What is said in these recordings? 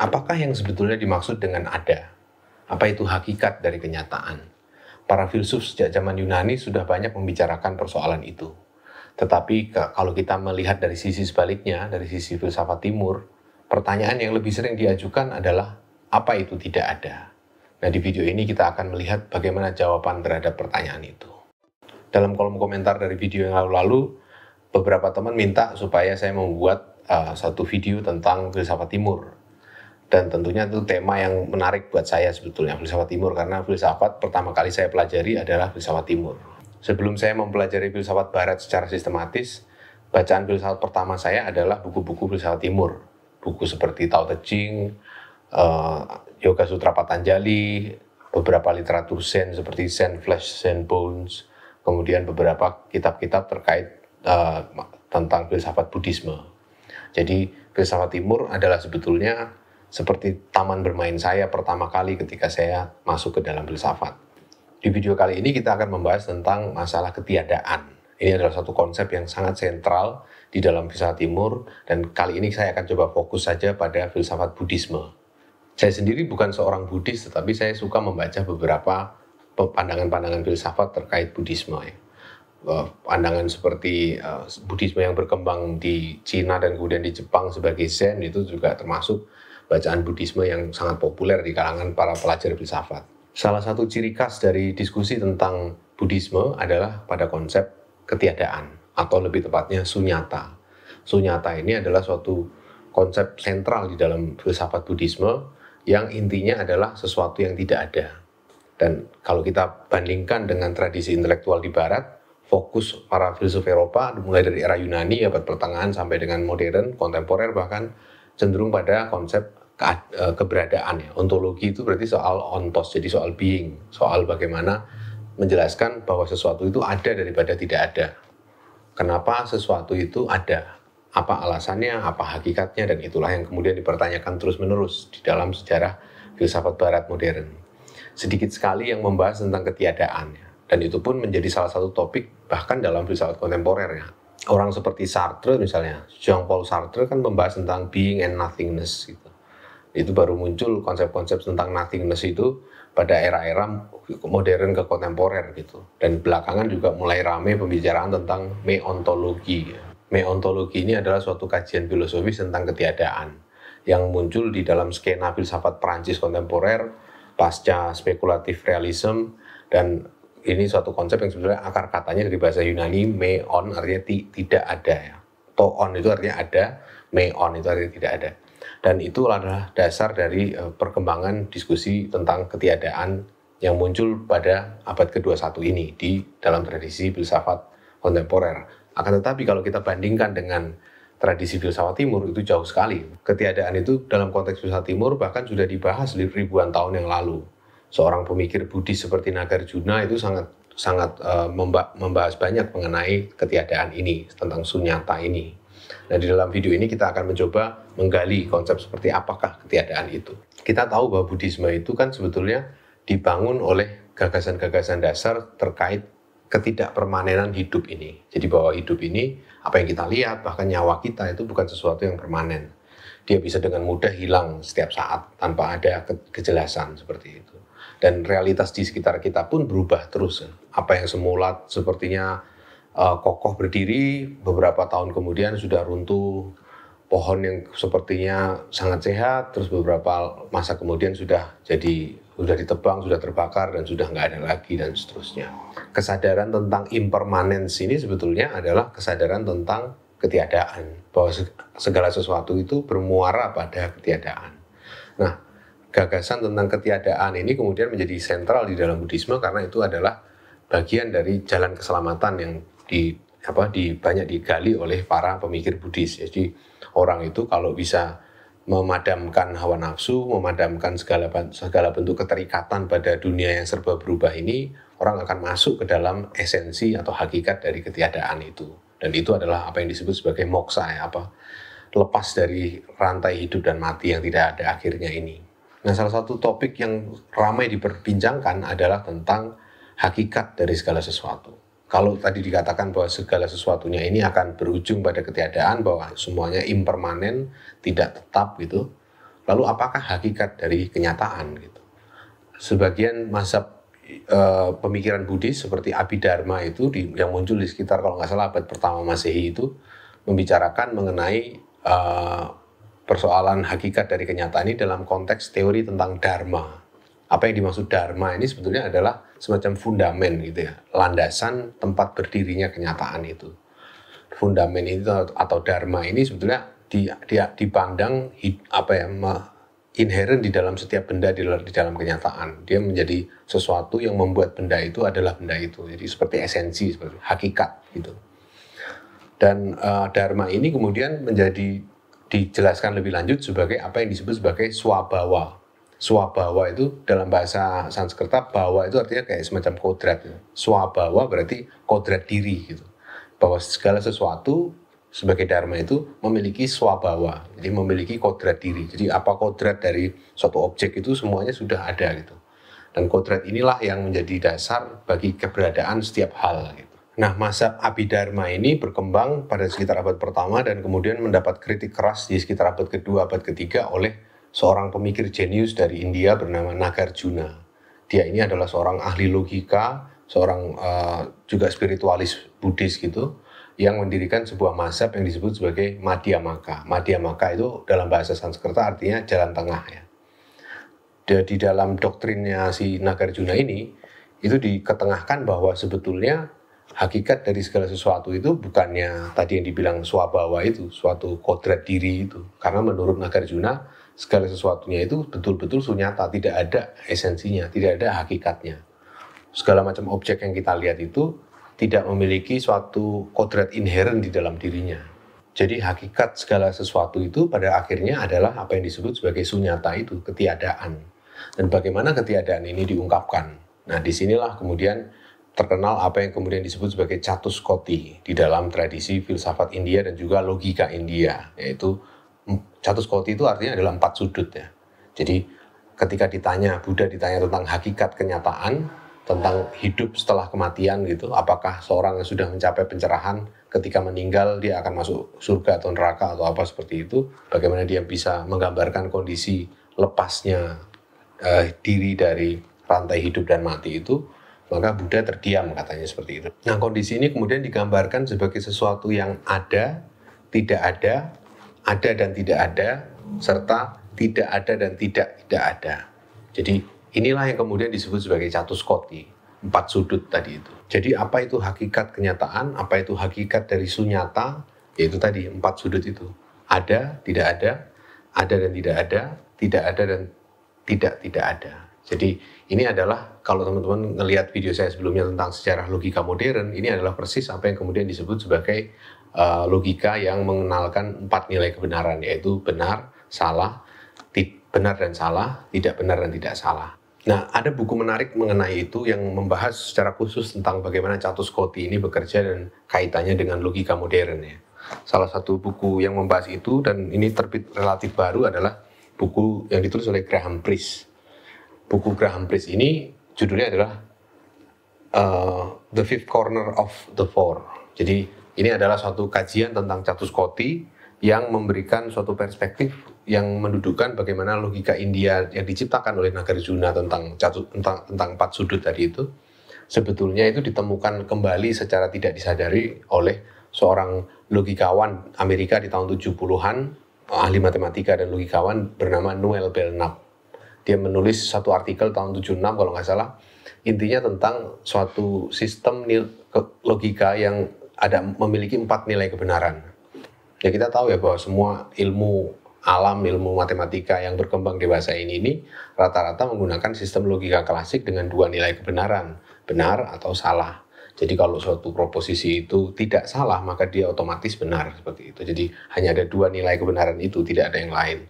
Apakah yang sebetulnya dimaksud dengan ada? Apa itu hakikat dari kenyataan? Para filsuf sejak zaman Yunani sudah banyak membicarakan persoalan itu. Tetapi kalau kita melihat dari sisi sebaliknya, dari sisi filsafat timur, pertanyaan yang lebih sering diajukan adalah apa itu tidak ada? Nah, di video ini kita akan melihat bagaimana jawaban terhadap pertanyaan itu. Dalam kolom komentar dari video yang lalu-lalu, beberapa teman minta supaya saya membuat satu video tentang filsafat timur. Dan tentunya itu tema yang menarik buat saya sebetulnya, filsafat timur, karena filsafat pertama kali saya pelajari adalah filsafat timur. Sebelum saya mempelajari filsafat barat secara sistematis, bacaan filsafat pertama saya adalah buku-buku filsafat timur. Buku seperti Tao Te Ching, Yoga Sutra Patanjali, beberapa literatur Zen seperti Zen Flesh, Zen Bones, kemudian beberapa kitab-kitab terkait tentang filsafat Buddhisme. Jadi filsafat timur adalah sebetulnya seperti taman bermain saya pertama kali ketika saya masuk ke dalam filsafat. Di video kali ini kita akan membahas tentang masalah ketiadaan. Ini adalah satu konsep yang sangat sentral di dalam filsafat timur, dan kali ini saya akan coba fokus saja pada filsafat Buddhisme. Saya sendiri bukan seorang Buddhis, tetapi saya suka membaca beberapa pandangan-pandangan filsafat terkait Buddhisme. Pandangan seperti Buddhisme yang berkembang di Cina dan kemudian di Jepang sebagai Zen, itu juga termasuk bacaan Buddhisme yang sangat populer di kalangan para pelajar filsafat. Salah satu ciri khas dari diskusi tentang Buddhisme adalah pada konsep ketiadaan, atau lebih tepatnya sunyata. Sunyata ini adalah suatu konsep sentral di dalam filsafat Buddhisme yang intinya adalah sesuatu yang tidak ada. Dan kalau kita bandingkan dengan tradisi intelektual di Barat, fokus para filsuf Eropa mulai dari era Yunani, abad pertengahan sampai dengan modern, kontemporer bahkan, cenderung pada konsep keberadaan. Ya. Ontologi itu berarti soal ontos, jadi soal being, soal bagaimana menjelaskan bahwa sesuatu itu ada daripada tidak ada. Kenapa sesuatu itu ada? Apa alasannya, apa hakikatnya, dan itulah yang kemudian dipertanyakan terus-menerus di dalam sejarah filsafat Barat modern. Sedikit sekali yang membahas tentang ketiadaan, ya. Dan itu pun menjadi salah satu topik bahkan dalam filsafat kontemporer. Ya. Orang seperti Sartre misalnya, Jean-Paul Sartre kan membahas tentang being and nothingness gitu. Itu baru muncul konsep-konsep tentang nothingness itu pada era-era modern ke kontemporer gitu. Dan belakangan juga mulai ramai pembicaraan tentang meontologi. Meontologi ini adalah suatu kajian filosofis tentang ketiadaan yang muncul di dalam skena filsafat Prancis kontemporer pasca spekulatif realism, dan ini suatu konsep yang sebenarnya akar katanya dari bahasa Yunani, meon artinya tidak ada ya. Toon itu artinya ada, meon itu artinya tidak ada. Dan itu adalah dasar dari perkembangan diskusi tentang ketiadaan yang muncul pada abad ke-21 ini di dalam tradisi filsafat kontemporer. Akan tetapi kalau kita bandingkan dengan tradisi filsafat timur, itu jauh sekali. Ketiadaan itu dalam konteks filsafat timur bahkan sudah dibahas ribuan tahun yang lalu. Seorang pemikir Buddhis seperti Nagarjuna itu sangat membahas banyak mengenai ketiadaan ini, tentang sunyata ini. Nah, di dalam video ini kita akan mencoba menggali konsep seperti apakah ketiadaan itu. Kita tahu bahwa Buddhisme itu kan sebetulnya dibangun oleh gagasan-gagasan dasar terkait ketidakpermanenan hidup ini. Jadi bahwa hidup ini, apa yang kita lihat, bahkan nyawa kita itu bukan sesuatu yang permanen. Dia bisa dengan mudah hilang setiap saat tanpa ada kejelasan seperti itu. Dan realitas di sekitar kita pun berubah terus. Apa yang semula sepertinya kokoh berdiri, beberapa tahun kemudian sudah runtuh. Pohon yang sepertinya sangat sehat, terus beberapa masa kemudian sudah ditebang, sudah terbakar, dan sudah nggak ada lagi, dan seterusnya. Kesadaran tentang impermanence ini sebetulnya adalah kesadaran tentang ketiadaan, bahwa segala sesuatu itu bermuara pada ketiadaan. Nah, gagasan tentang ketiadaan ini kemudian menjadi sentral di dalam Buddhisme karena itu adalah bagian dari jalan keselamatan yang banyak digali oleh para pemikir Buddhis. Jadi orang itu kalau bisa memadamkan hawa nafsu, memadamkan segala bentuk keterikatan pada dunia yang serba berubah ini, orang akan masuk ke dalam esensi atau hakikat dari ketiadaan itu. Dan itu adalah apa yang disebut sebagai moksa, lepas dari rantai hidup dan mati yang tidak ada akhirnya ini. Nah, salah satu topik yang ramai diperbincangkan adalah tentang hakikat dari segala sesuatu. Kalau tadi dikatakan bahwa segala sesuatunya ini akan berujung pada ketiadaan, bahwa semuanya impermanen, tidak tetap gitu. Lalu apakah hakikat dari kenyataan gitu? Sebagian mazhab pemikiran Buddhis seperti Abhidharma itu yang muncul di sekitar kalau nggak salah abad pertama Masehi itu membicarakan mengenai persoalan hakikat dari kenyataan ini dalam konteks teori tentang dharma. Apa yang dimaksud dharma ini sebetulnya adalah semacam fundamen gitu ya, landasan tempat berdirinya kenyataan itu. Fundamen itu atau dharma ini sebetulnya dipandang inherent di dalam setiap benda di dalam kenyataan. Dia menjadi sesuatu yang membuat benda itu adalah benda itu. Jadi seperti esensi, seperti hakikat gitu. Dan dharma ini kemudian menjadi dijelaskan lebih lanjut sebagai apa yang disebut sebagai swabhawa. Swabhawa itu dalam bahasa Sanskerta, bawa itu artinya kayak semacam kodrat. Swabhawa berarti kodrat diri gitu. Bahwa segala sesuatu sebagai dharma itu memiliki swabhawa, jadi memiliki kodrat diri. Jadi apa kodrat dari suatu objek itu semuanya sudah ada gitu. Dan kodrat inilah yang menjadi dasar bagi keberadaan setiap hal gitu. Nah, mazhab Abhidharma ini berkembang pada sekitar abad pertama dan kemudian mendapat kritik keras di sekitar abad kedua, abad ketiga oleh seorang pemikir jenius dari India bernama Nagarjuna. Dia ini adalah seorang ahli logika, seorang juga spiritualis Buddhis gitu, yang mendirikan sebuah mazhab yang disebut sebagai Madhyamaka. Madhyamaka itu dalam bahasa Sanskerta artinya jalan tengah ya. Di dalam doktrinnya si Nagarjuna ini, itu diketengahkan bahwa sebetulnya hakikat dari segala sesuatu itu bukannya tadi yang dibilang swabhawa itu, suatu kodrat diri itu. Karena menurut Nagarjuna, segala sesuatunya itu betul-betul sunyata, tidak ada esensinya, tidak ada hakikatnya. Segala macam objek yang kita lihat itu tidak memiliki suatu kodrat inherent di dalam dirinya. Jadi hakikat segala sesuatu itu pada akhirnya adalah apa yang disebut sebagai sunyata itu, ketiadaan. Dan bagaimana ketiadaan ini diungkapkan? Nah, disinilah kemudian terkenal apa yang kemudian disebut sebagai Catuskoti di dalam tradisi filsafat India dan juga logika India, yaitu Catuskoti itu artinya adalah 4 sudut ya. Jadi ketika Buddha ditanya tentang hakikat kenyataan, tentang hidup setelah kematian gitu, apakah seorang yang sudah mencapai pencerahan ketika meninggal dia akan masuk surga atau neraka atau apa seperti itu, bagaimana dia bisa menggambarkan kondisi lepasnya diri dari rantai hidup dan mati itu, maka Buddha terdiam katanya seperti itu. Nah, kondisi ini kemudian digambarkan sebagai sesuatu yang ada dan tidak ada, serta tidak ada dan tidak ada. Jadi inilah yang kemudian disebut sebagai Catuskoti, 4 sudut tadi itu. Jadi apa itu hakikat kenyataan, apa itu hakikat dari sunyata, yaitu tadi 4 sudut itu. Ada, tidak ada dan tidak ada dan tidak ada. Jadi ini adalah, kalau teman-teman ngelihat video saya sebelumnya tentang sejarah logika modern, ini adalah persis apa yang kemudian disebut sebagai logika yang mengenalkan 4 nilai kebenaran, yaitu benar, salah, benar dan salah, tidak benar dan tidak salah. Nah, ada buku menarik mengenai itu yang membahas secara khusus tentang bagaimana Catuskoti ini bekerja dan kaitannya dengan logika modern ya. Salah satu buku yang membahas itu, dan ini terbit relatif baru, adalah buku yang ditulis oleh Graham Priest. Buku Graham Priest ini judulnya adalah The Fifth Corner of the Four. Jadi ini adalah suatu kajian tentang Catuskoti yang memberikan suatu perspektif yang mendudukkan bagaimana logika India yang diciptakan oleh Nagarjuna tentang 4 sudut tadi itu sebetulnya itu ditemukan kembali secara tidak disadari oleh seorang logikawan Amerika di tahun 70-an, ahli matematika dan logikawan bernama Noel Belknap. Dia menulis satu artikel tahun 76 kalau nggak salah, intinya tentang suatu sistem logika yang memiliki 4 nilai kebenaran. Ya, kita tahu ya bahwa semua ilmu alam, ilmu matematika yang berkembang dewasa ini rata-rata menggunakan sistem logika klasik dengan 2 nilai kebenaran, benar atau salah. Jadi kalau suatu proposisi itu tidak salah, maka dia otomatis benar, seperti itu. Jadi hanya ada 2 nilai kebenaran itu, tidak ada yang lain.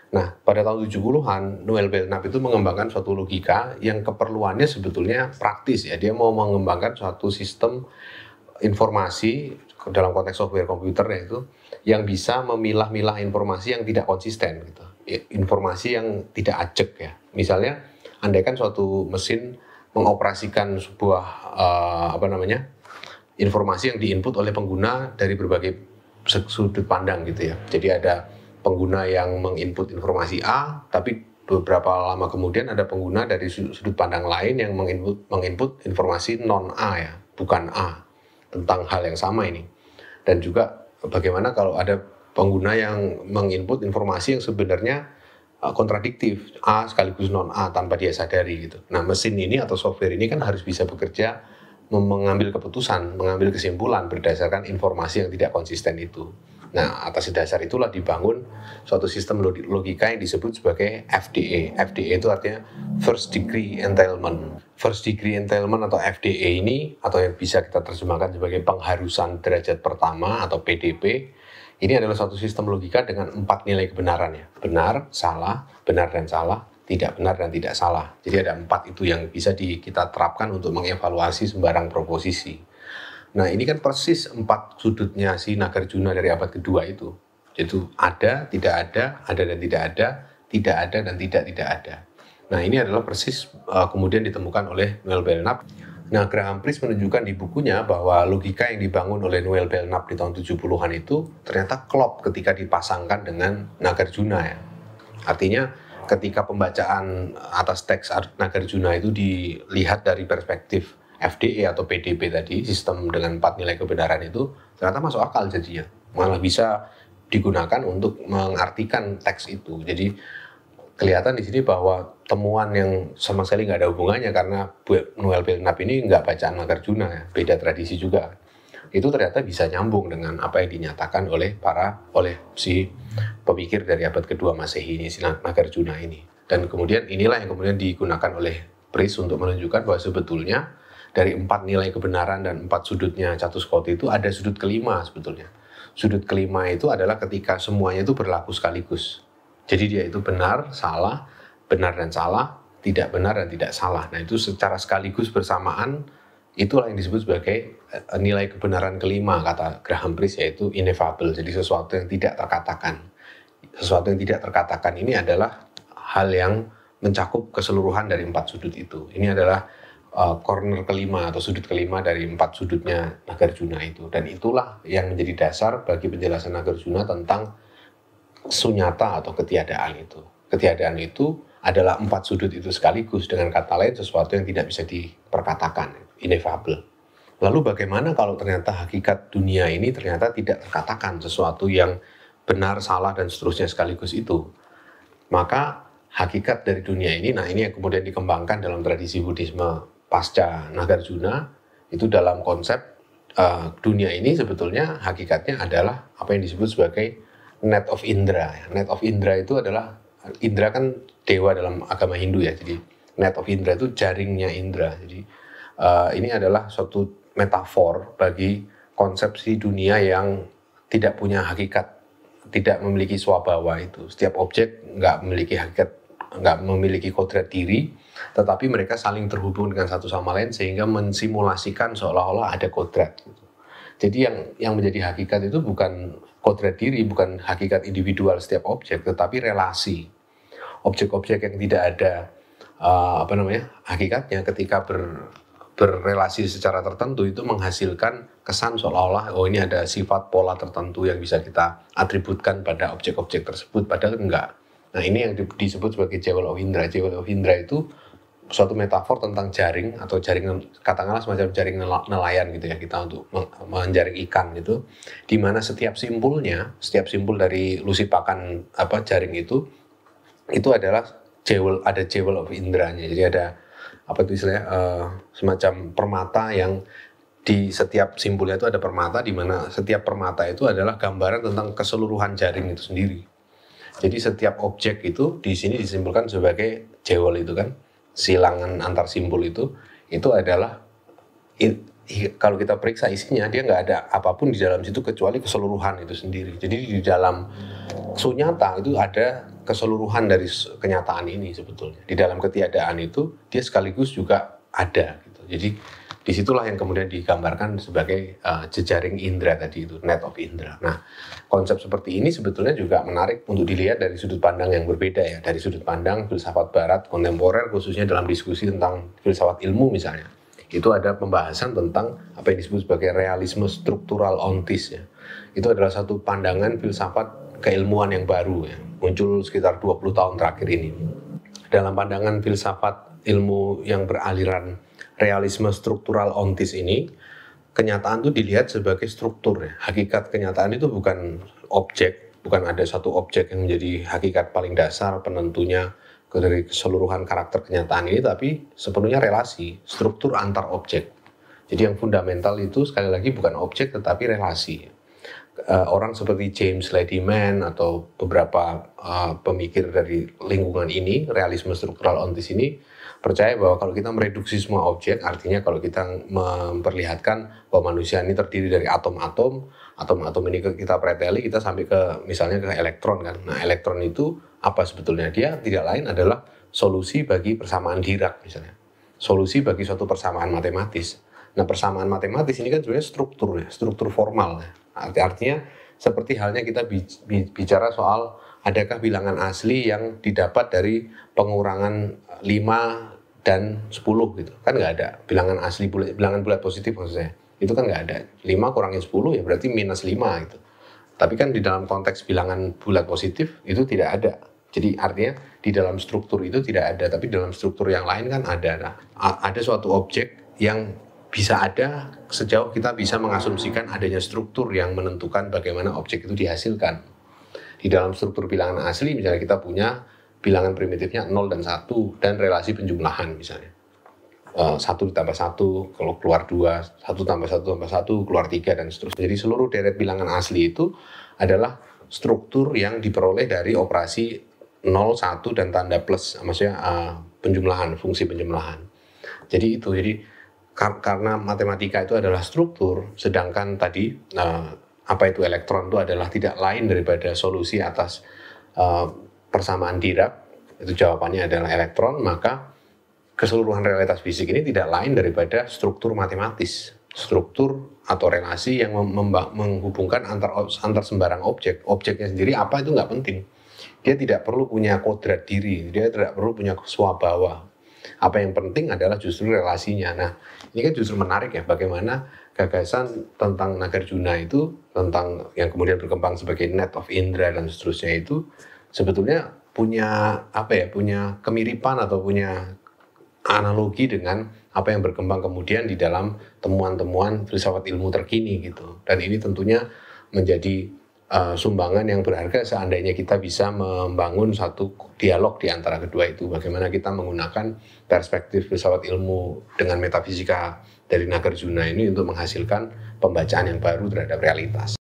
Nah, pada tahun 70-an, Noel Belknap itu mengembangkan suatu logika yang keperluannya sebetulnya praktis ya. Dia mau mengembangkan suatu sistem informasi dalam konteks software komputernya itu yang bisa memilah-milah informasi yang tidak konsisten gitu. Informasi yang tidak ajak ya. Misalnya, andaikan suatu mesin mengoperasikan sebuah informasi yang diinput oleh pengguna dari berbagai sudut pandang gitu ya. Jadi ada pengguna yang menginput informasi A, tapi beberapa lama kemudian ada pengguna dari sudut pandang lain yang menginput informasi non A ya, bukan A, tentang hal yang sama ini. Dan juga bagaimana kalau ada pengguna yang menginput informasi yang sebenarnya kontradiktif, A sekaligus non A tanpa dia sadari gitu. Nah, mesin ini atau software ini kan harus bisa bekerja mengambil keputusan, mengambil kesimpulan berdasarkan informasi yang tidak konsisten itu. Nah, atas dasar itulah dibangun suatu sistem logika yang disebut sebagai FDA. FDA itu artinya First Degree Entailment. First Degree Entailment atau FDA ini, atau yang bisa kita terjemahkan sebagai pengharusan derajat pertama atau PDP, ini adalah suatu sistem logika dengan 4 nilai kebenaran ya. Benar, salah, benar dan salah, tidak benar dan tidak salah. Jadi ada 4 itu yang bisa kita terapkan untuk mengevaluasi sembarang proposisi. Nah, ini kan persis 4 sudutnya si Nagarjuna dari abad kedua itu. Yaitu ada, tidak ada dan tidak ada, tidak ada dan tidak ada. Nah, ini adalah persis kemudian ditemukan oleh Noel Belknap. Nah, Graham Priest menunjukkan di bukunya bahwa logika yang dibangun oleh Noel Belknap di tahun 70-an itu ternyata klop ketika dipasangkan dengan Nagarjuna ya. Artinya ketika pembacaan atas teks Nagarjuna itu dilihat dari perspektif FDA atau PDP tadi, sistem dengan 4 nilai kebenaran itu, ternyata masuk akal jadinya. Malah bisa digunakan untuk mengartikan teks itu. Jadi kelihatan di sini bahwa temuan yang sama sekali nggak ada hubungannya, karena Noel Belknap ini nggak bacaan Nagarjuna ya, beda tradisi juga. Itu ternyata bisa nyambung dengan apa yang dinyatakan oleh si pemikir dari abad kedua Masehi ini, si Nagarjuna ini. Dan kemudian inilah yang kemudian digunakan oleh Priest untuk menunjukkan bahwa sebetulnya dari 4 nilai kebenaran dan 4 sudutnya Catuskoti itu ada sudut kelima sebetulnya. Sudut kelima itu adalah ketika semuanya itu berlaku sekaligus. Jadi dia itu benar dan salah, tidak benar dan tidak salah. Nah, itu secara sekaligus bersamaan, itulah yang disebut sebagai nilai kebenaran kelima, kata Graham Priest, yaitu ineffable. Jadi sesuatu yang tidak terkatakan. Sesuatu yang tidak terkatakan ini adalah hal yang mencakup keseluruhan dari 4 sudut itu. Ini adalah corner kelima atau sudut kelima dari 4 sudutnya Nagarjuna itu. Dan itulah yang menjadi dasar bagi penjelasan Nagarjuna tentang sunyata atau ketiadaan itu. Ketiadaan itu adalah 4 sudut itu sekaligus, dengan kata lain sesuatu yang tidak bisa diperkatakan, ineffable. Lalu bagaimana kalau ternyata hakikat dunia ini ternyata tidak terkatakan, sesuatu yang benar, salah, dan seterusnya sekaligus itu? Maka hakikat dari dunia ini, nah ini yang kemudian dikembangkan dalam tradisi Buddhisme pasca Nagarjuna, itu dalam konsep dunia ini sebetulnya hakikatnya adalah apa yang disebut sebagai net of Indra. Net of Indra itu adalah, Indra kan dewa dalam agama Hindu ya, jadi net of Indra itu jaringnya Indra. Jadi ini adalah suatu metafor bagi konsepsi dunia yang tidak punya hakikat, tidak memiliki swabhawa itu. Setiap objek nggak memiliki hakikat, nggak memiliki kodrat diri, tetapi mereka saling terhubung dengan satu sama lain sehingga mensimulasikan seolah-olah ada kodrat. Gitu. Jadi yang menjadi hakikat itu bukan kodrat diri, bukan hakikat individual setiap objek, tetapi relasi. Objek-objek yang tidak ada hakikatnya ketika berrelasi secara tertentu itu menghasilkan kesan seolah-olah ini ada sifat pola tertentu yang bisa kita atributkan pada objek-objek tersebut, padahal enggak. Nah, ini yang disebut sebagai Jewel of Indra. Jewel of Indra itu suatu metafor tentang jaring, atau jaring, katakanlah semacam jaring nelayan gitu ya, kita untuk menjaring ikan gitu, di mana setiap simpul dari lusipakan jaring itu adalah ada jewel of Indranya. Jadi ada semacam permata yang di setiap simpulnya itu ada permata, di mana setiap permata itu adalah gambaran tentang keseluruhan jaring itu sendiri. Jadi setiap objek itu di sini disimpulkan sebagai jewel itu kan, silangan antar simpul itu adalah, kalau kita periksa isinya, dia nggak ada apapun di dalam situ kecuali keseluruhan itu sendiri. Jadi di dalam sunyata itu ada keseluruhan dari kenyataan ini sebetulnya. Di dalam ketiadaan itu dia sekaligus juga ada gitu. Jadi disitulah yang kemudian digambarkan sebagai jejaring Indra tadi itu, net of Indra. Nah, konsep seperti ini sebetulnya juga menarik untuk dilihat dari sudut pandang yang berbeda ya, dari sudut pandang filsafat Barat kontemporer, khususnya dalam diskusi tentang filsafat ilmu misalnya. Itu ada pembahasan tentang apa yang disebut sebagai realisme struktural ontis ya. Itu adalah satu pandangan filsafat keilmuan yang baru ya, muncul sekitar 20 tahun terakhir ini. Dalam pandangan filsafat ilmu yang beraliran realisme struktural ontis ini, kenyataan itu dilihat sebagai struktur ya. Hakikat kenyataan itu bukan objek, bukan ada satu objek yang menjadi hakikat paling dasar penentunya dari keseluruhan karakter kenyataan ini, tapi sepenuhnya relasi, struktur antar objek. Jadi yang fundamental itu sekali lagi bukan objek tetapi relasi. Orang seperti James Ladyman atau beberapa pemikir dari lingkungan ini, realisme struktural ontis ini, percaya bahwa kalau kita mereduksi semua objek, artinya kalau kita memperlihatkan bahwa manusia ini terdiri dari atom-atom, atom-atom ini kita preteli, kita sampai ke misalnya ke elektron kan. Nah, elektron itu apa sebetulnya? Dia tidak lain adalah solusi bagi persamaan Dirac misalnya. Solusi bagi suatu persamaan matematis. Nah, persamaan matematis ini kan sebenarnya struktur ya, struktur formal ya. Artinya seperti halnya kita bicara soal adakah bilangan asli yang didapat dari pengurangan 5 dan 10 gitu. Kan nggak ada bilangan asli, bilangan bulat positif maksud saya. Itu kan nggak ada. 5 kurangin 10 ya berarti minus 5 gitu. Tapi kan di dalam konteks bilangan bulat positif itu tidak ada. Jadi artinya di dalam struktur itu tidak ada, tapi dalam struktur yang lain kan ada. Nah, ada suatu objek yang bisa ada sejauh kita bisa mengasumsikan adanya struktur yang menentukan bagaimana objek itu dihasilkan. Di dalam struktur bilangan asli misalnya kita punya bilangan primitifnya 0 dan 1 dan relasi penjumlahan misalnya. 1 ditambah 1 kalau keluar 2, 1 tambah 1 tambah 1 keluar 3 dan seterusnya. Jadi seluruh deret bilangan asli itu adalah struktur yang diperoleh dari operasi 0, 1 dan tanda plus, maksudnya penjumlahan, fungsi penjumlahan. Jadi itu, karena matematika itu adalah struktur, sedangkan tadi apa itu elektron itu adalah tidak lain daripada solusi atas persamaan Dirac, itu jawabannya adalah elektron, maka keseluruhan realitas fisik ini tidak lain daripada struktur matematis, struktur atau relasi yang menghubungkan antar sembarang objek. Objeknya sendiri apa itu nggak penting. Dia tidak perlu punya kodrat diri, dia tidak perlu punya swabawa. Apa yang penting adalah justru relasinya. Nah, ini kan justru menarik ya, bagaimana gagasan tentang Nagarjuna itu, tentang yang kemudian berkembang sebagai net of Indra dan seterusnya itu, sebetulnya punya punya kemiripan atau punya analogi dengan apa yang berkembang kemudian di dalam temuan-temuan filsafat ilmu terkini gitu. Dan ini tentunya menjadi sumbangan yang berharga seandainya kita bisa membangun satu dialog di antara kedua itu. Bagaimana kita menggunakan perspektif filsafat ilmu dengan metafisika dari Nagarjuna ini untuk menghasilkan pembacaan yang baru terhadap realitas.